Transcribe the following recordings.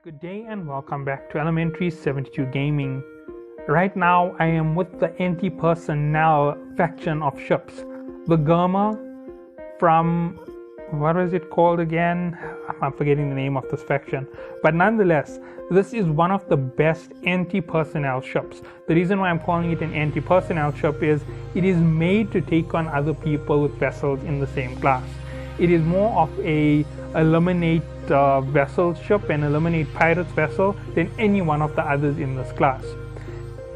Good day and welcome back to Elementary 72 Gaming. Right now I am with the anti-personnel faction of ships. The Garmur from, what is it called again? I'm forgetting the name of this faction. But nonetheless, this is one of the best anti-personnel ships. The reason why I'm calling it an anti-personnel ship is it is made to take on other people with vessels in the same class. It is more of a eliminate vessel ship and eliminate pirates vessel than any one of the others in this class.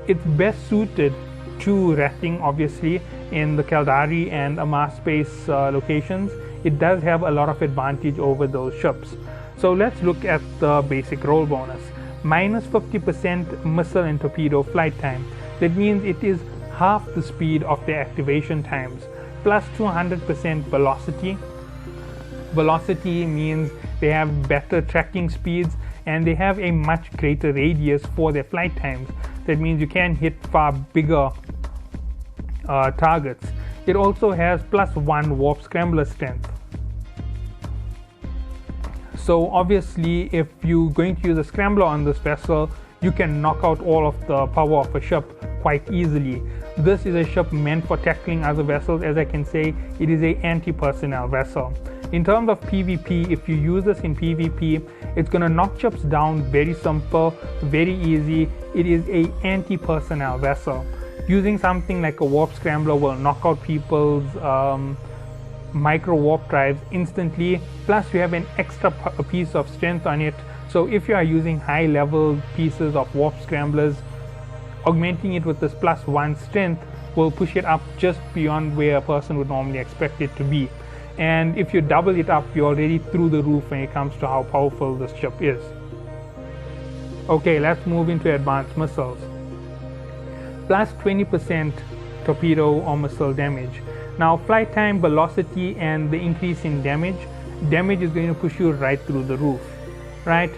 It's best suited to ratting, obviously, in the Caldari and Amar space locations. It does have a lot of advantage over those ships. So let's look at the basic roll bonus. Minus 50% missile and torpedo flight time. That means it is half the speed of their activation times. Plus 200% velocity. Velocity means they have better tracking speeds and they have a much greater radius for their flight times. That means you can hit far bigger targets. It also has +1 warp scrambler strength. So obviously if you're going to use a scrambler on this vessel, you can knock out all of the power of a ship quite easily. This is a ship meant for tackling other vessels. As I can say, it is an anti-personnel vessel. In terms of PvP, if you use this in PvP, it's going to knock ships down very simple, very easy. It is a anti-personnel vessel. Using something like a warp scrambler will knock out people's micro warp drives instantly. Plus you have an extra piece of strength on it. So if you are using high level pieces of warp scramblers, augmenting it with this +1 strength will push it up just beyond where a person would normally expect it to be. And if you double it up, you're already through the roof when it comes to how powerful this ship is. Okay, let's move into advanced missiles. Plus 20% torpedo or missile damage. Now flight time, velocity and the increase in damage is going to push you right through the roof, right?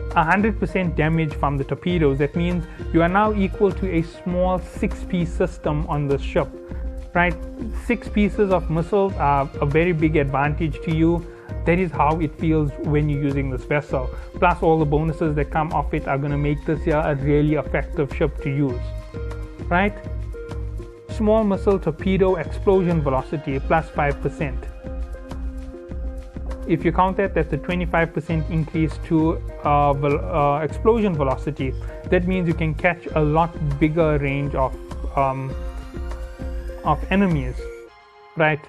100% damage from the torpedoes. That means you are now equal to a small 6-piece system on this ship. Right, 6 pieces of missiles are a very big advantage to you. That is how it feels when you're using this vessel. Plus all the bonuses that come off it are going to make this here a really effective ship to use. Right? Small missile torpedo explosion velocity plus 5%. If you count that, that's a 25% increase to explosion velocity. That means you can catch a lot bigger range of enemies, right?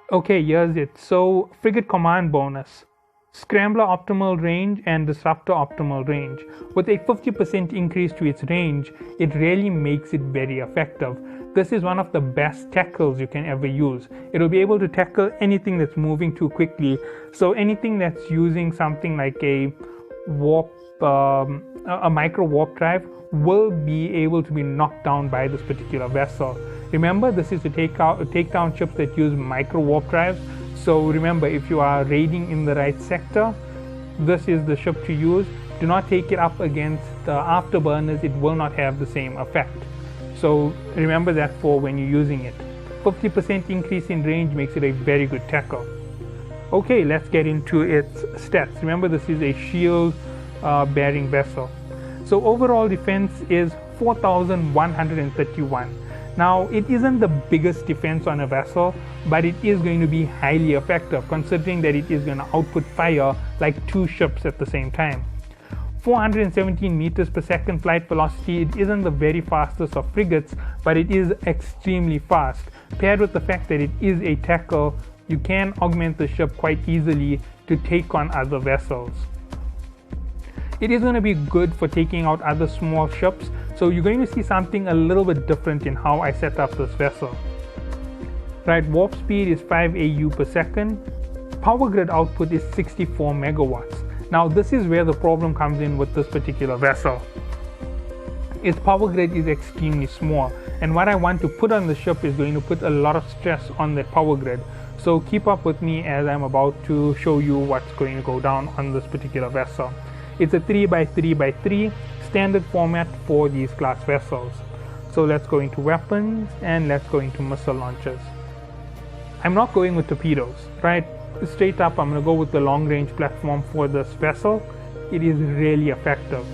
Okay, here's it. So frigate command bonus, scrambler optimal range and disruptor optimal range. With a 50% increase to its range, it really makes it very effective. This is one of the best tackles you can ever use. It'll be able to tackle anything that's moving too quickly. So anything that's using something like a warp, a micro warp drive will be able to be knocked down by this particular vessel. Remember, this is to take down ships that use micro warp drives. So remember, if you are raiding in the right sector, this is the ship to use. Do not take it up against afterburners. It will not have the same effect. So remember that for when you're using it. 50% increase in range makes it a very good tackle. Okay, let's get into its stats. Remember, this is a shield bearing vessel. So overall defense is 4,131. Now, it isn't the biggest defense on a vessel, but it is going to be highly effective considering that it is going to output fire like 2 ships at the same time. 417 meters per second flight velocity. It isn't the very fastest of frigates, but it is extremely fast. Paired with the fact that it is a tackle, you can augment the ship quite easily to take on other vessels. It is going to be good for taking out other small ships, so you're going to see something a little bit different in how I set up this vessel. Right, warp speed is 5 AU per second. Power grid output is 64 megawatts. Now this is where the problem comes in with this particular vessel. Its power grid is extremely small, and what I want to put on the ship is going to put a lot of stress on that power grid. So keep up with me as I'm about to show you what's going to go down on this particular vessel. It's a 3x3x3 standard format for these class vessels. So let's go into weapons and let's go into missile launchers. I'm not going with torpedoes, right? Straight up, I'm going to go with the long range platform for this vessel. it is really effective.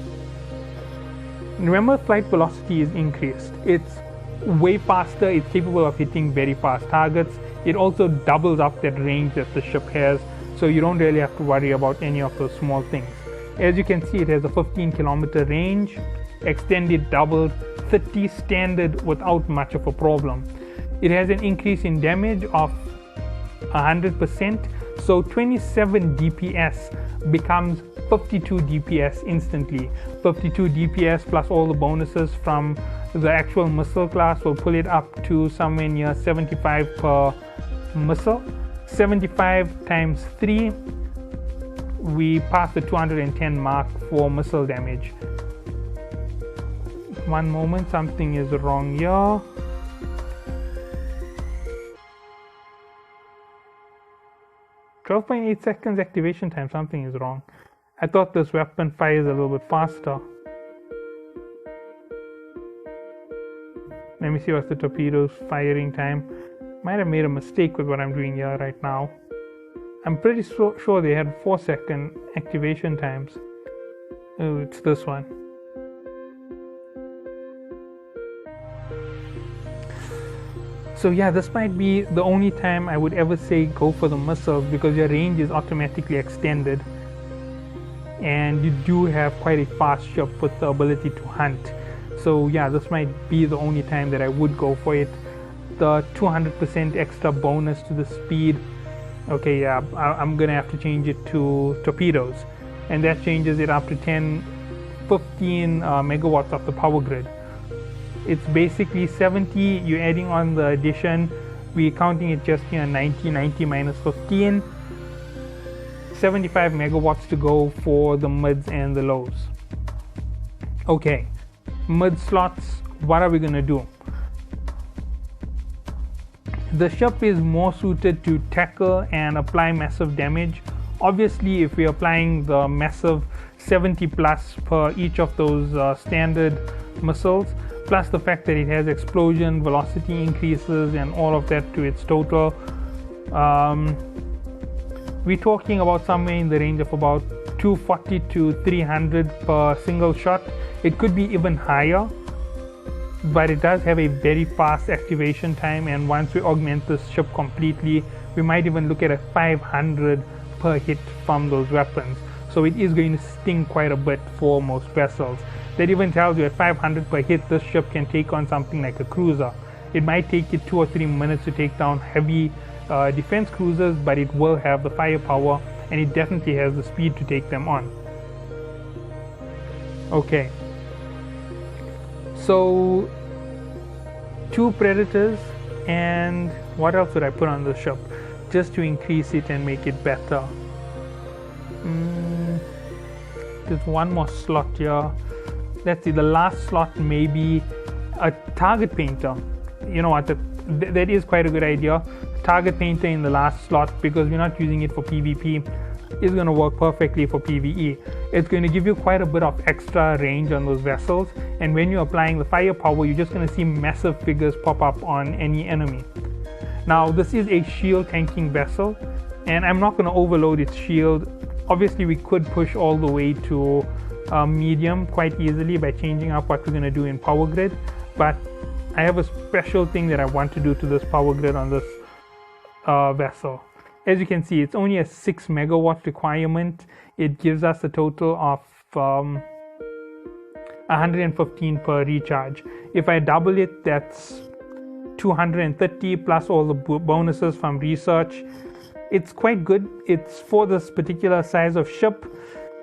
Remember, flight velocity is increased. It's way faster. It's capable of hitting very fast targets. It also doubles up that range that the ship has, so you don't really have to worry about any of those small things. As you can see, it has a 15-kilometer range, extended doubled, 30 standard without much of a problem. It has an increase in damage of 100%, so 27 DPS becomes 52 DPS instantly. 52 DPS plus all the bonuses from the actual missile class will pull it up to somewhere near 75 per missile. 75 times 3, we pass the 210 mark for missile damage. One moment, something is wrong here. .8 seconds activation time, something is wrong. I thought this weapon fires a little bit faster. Let me see what's the torpedo's firing time. Might have made a mistake with what I'm doing here right now. I'm pretty sure they had 4-second activation times. Oh, it's this one. So yeah, this might be the only time I would ever say go for the missiles, because your range is automatically extended and you do have quite a fast ship with the ability to hunt. So yeah, this might be the only time that I would go for it. The 200% extra bonus to the speed, okay, yeah, I'm gonna have to change it to torpedoes, and that changes it up to 15 megawatts of the power grid. It's basically 70, you're adding on the addition, we're counting it just here, 90 minus 15, 75 megawatts to go for the mids and the lows. Okay, mid slots, what are we gonna do? The ship is more suited to tackle and apply massive damage. Obviously, if we're applying the massive 70 plus per each of those standard missiles, plus the fact that it has explosion velocity increases and all of that to its total, we're talking about somewhere in the range of about 240 to 300 per single shot. It could be even higher, but it does have a very fast activation time, and once we augment this ship completely, we might even look at a 500 per hit from those weapons. So it is going to sting quite a bit for most vessels. That even tells you at 500 per hit, this ship can take on something like a cruiser. It might take it 2 or 3 minutes to take down heavy defense cruisers, but it will have the firepower, and it definitely has the speed to take them on. Okay, so 2 predators, and what else would I put on the ship just to increase it and make it better? There's one more slot here. Let's see, the last slot may be a target painter. You know what, that is quite a good idea. Target painter in the last slot, because we're not using it for PvP, is going to work perfectly for PvE. It's going to give you quite a bit of extra range on those vessels, and when you're applying the firepower, you're just going to see massive figures pop up on any enemy. Now, this is a shield tanking vessel, and I'm not going to overload its shield. Obviously, we could push all the way to medium quite easily by changing up what we're going to do in power grid, but I have a special thing that I want to do to this power grid on this vessel. As you can see, it's only a 6 megawatt requirement. It gives us a total of 115 per recharge. If I double it, that's 230 plus all the bonuses from research. It's quite good. It's for this particular size of ship.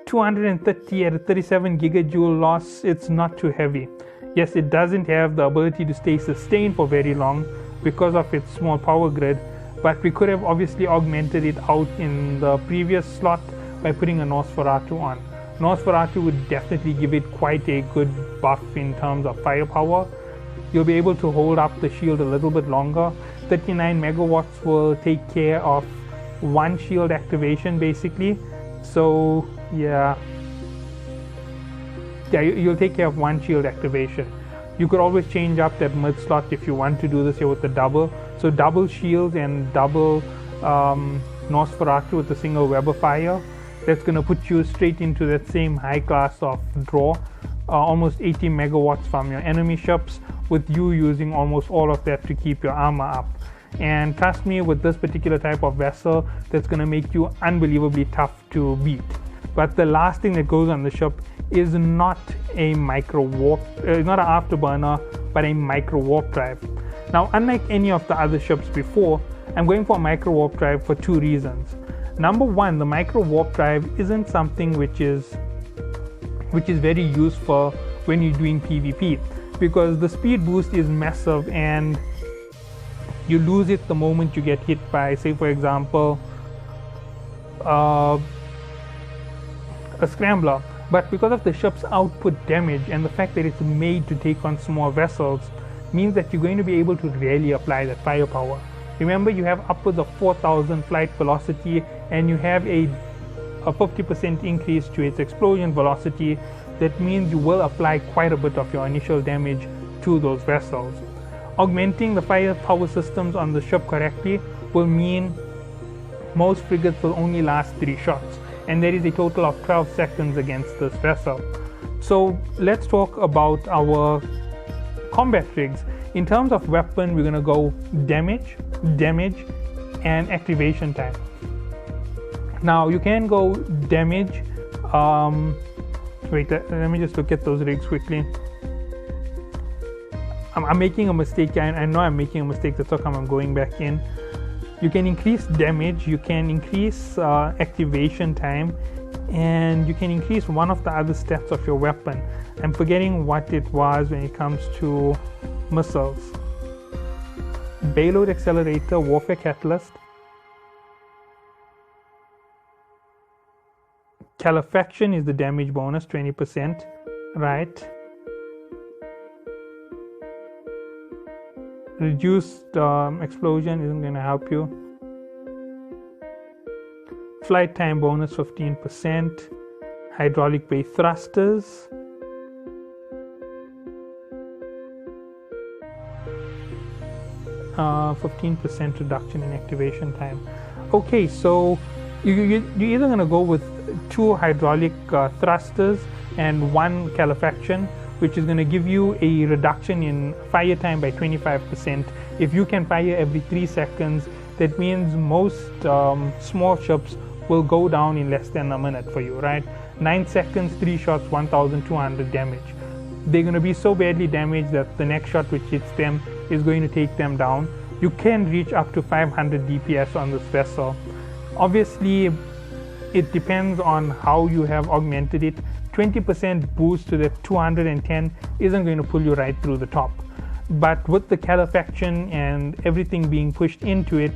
230 at a 37 gigajoule loss, it's not too heavy. Yes, it doesn't have the ability to stay sustained for very long because of its small power grid, but we could have obviously augmented it out in the previous slot by putting a Nosferatu on. Nosferatu would definitely give it quite a good buff in terms of firepower. You'll be able to hold up the shield a little bit longer. 39 megawatts will take care of 1 shield activation basically. So yeah, you'll take care of 1 shield activation. You could always change up that mid slot if you want to do this here with the double. So double shields and double Nosferatu with a single Weber fire, that's going to put you straight into that same high class of draw, almost 80 megawatts from your enemy ships, with you using almost all of that to keep your armor up. And trust me, with this particular type of vessel, that's going to make you unbelievably tough to beat. But the last thing that goes on the ship is not a micro warp, not an afterburner, but a micro warp drive. Now, unlike any of the other ships before, I'm going for a micro warp drive for two reasons. Number one, the micro warp drive isn't something which is very useful when you're doing PvP, because the speed boost is massive and you lose it the moment you get hit by, say for example, a scrambler. But because of the ship's output damage and the fact that it's made to take on small vessels, means that you're going to be able to really apply that firepower. Remember, you have upwards of 4,000 flight velocity, and you have a 50% increase to its explosion velocity. That means you will apply quite a bit of your initial damage to those vessels. Augmenting the firepower systems on the ship correctly will mean most frigates will only last 3 shots, and there is a total of 12 seconds against this vessel. So let's talk about our combat rigs. In terms of weapon, we're going to go damage, and activation time. Now you can go damage. Wait, let me just look at those rigs quickly. I'm making a mistake. I know I'm making a mistake. That's how come I'm going back in. You can increase damage, you can increase activation time, and you can increase one of the other stats of your weapon. I'm forgetting what it was when it comes to missiles. Payload accelerator, warfare catalyst, calefaction is the damage bonus, 20%, right? Reduced explosion isn't going to help you. Flight time bonus 15%. Hydraulic bay thrusters. Uh, 15% reduction in activation time. Okay, so you're either going to go with 2 hydraulic thrusters and 1 calefaction, which is going to give you a reduction in fire time by 25%. If you can fire every 3 seconds, that means most small ships will go down in less than a minute for you, right? 9 seconds, 3 shots, 1,200 damage. They're going to be so badly damaged that the next shot which hits them is going to take them down. You can reach up to 500 DPS on this vessel. Obviously, it depends on how you have augmented it. 20% boost to the 210 isn't going to pull you right through the top. But with the calefaction and everything being pushed into it,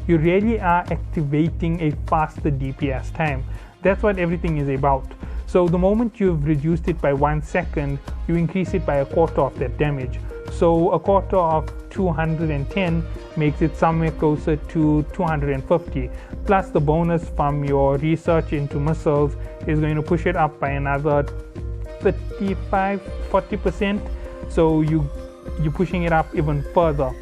you really are activating a faster DPS time. That's what everything is about. So the moment you've reduced it by 1 second, you increase it by a quarter of that damage. So a quarter of 210 makes it somewhere closer to 250. Plus the bonus from your research into missiles is going to push it up by another 35-40%. So you're pushing it up even further.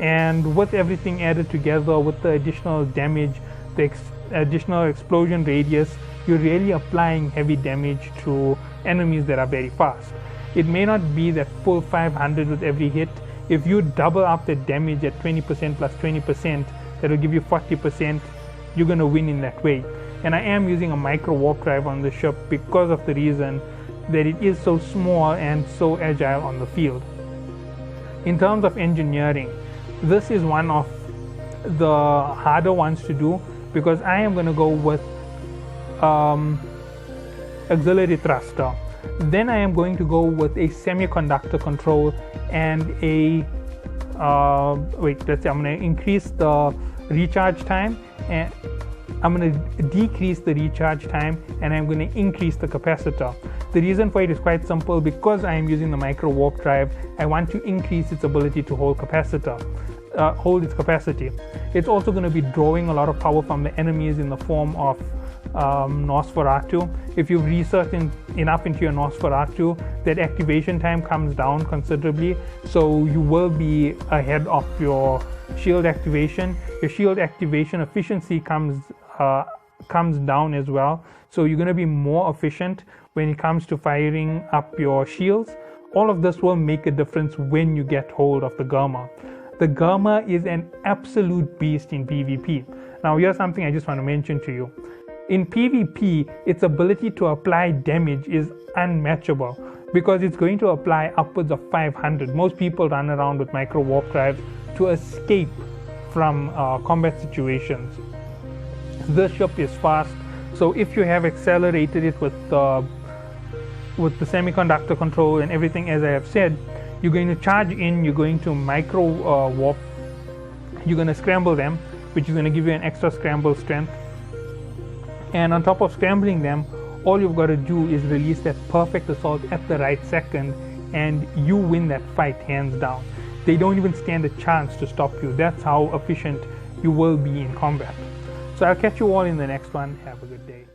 And with everything added together, with the additional damage, the additional explosion radius, you're really applying heavy damage to enemies that are very fast. It may not be that full 500 with every hit. If you double up the damage at 20% plus 20%, that will give you 40%. You're going to win in that way. And I am using a micro warp drive on the ship because of the reason that it is so small and so agile on the field. In terms of engineering, this is one of the harder ones to do because I am going to go with auxiliary thruster. Then I am going to go with a semiconductor control and a I'm going to increase the recharge time, and I'm going to decrease the recharge time, and I'm going to increase the capacitor. The reason for it is quite simple. Because I am using the micro warp drive, I want to increase its ability to hold its capacity. It's also going to be drawing a lot of power from the enemies in the form of Nosferatu. If you've researched enough into your Nosferatu, that activation time comes down considerably, so you will be ahead of your shield activation. Your shield activation efficiency comes down as well, so you're going to be more efficient when it comes to firing up your shields. All of this will make a difference when you get hold of the Garmur. The Garmur is an absolute beast in PvP. Now here's something I just want to mention to you. In PvP, its ability to apply damage is unmatchable because it's going to apply upwards of 500. Most people run around with micro warp drives to escape from combat situations. This ship is fast, so if you have accelerated it with the semiconductor control and everything, as I have said, you're going to charge in, you're going to micro warp, you're going to scramble them, which is going to give you an extra scramble strength. And on top of scrambling them, all you've got to do is release that perfect assault at the right second, and you win that fight hands down. They don't even stand a chance to stop you. That's how efficient you will be in combat. So I'll catch you all in the next one. Have a good day.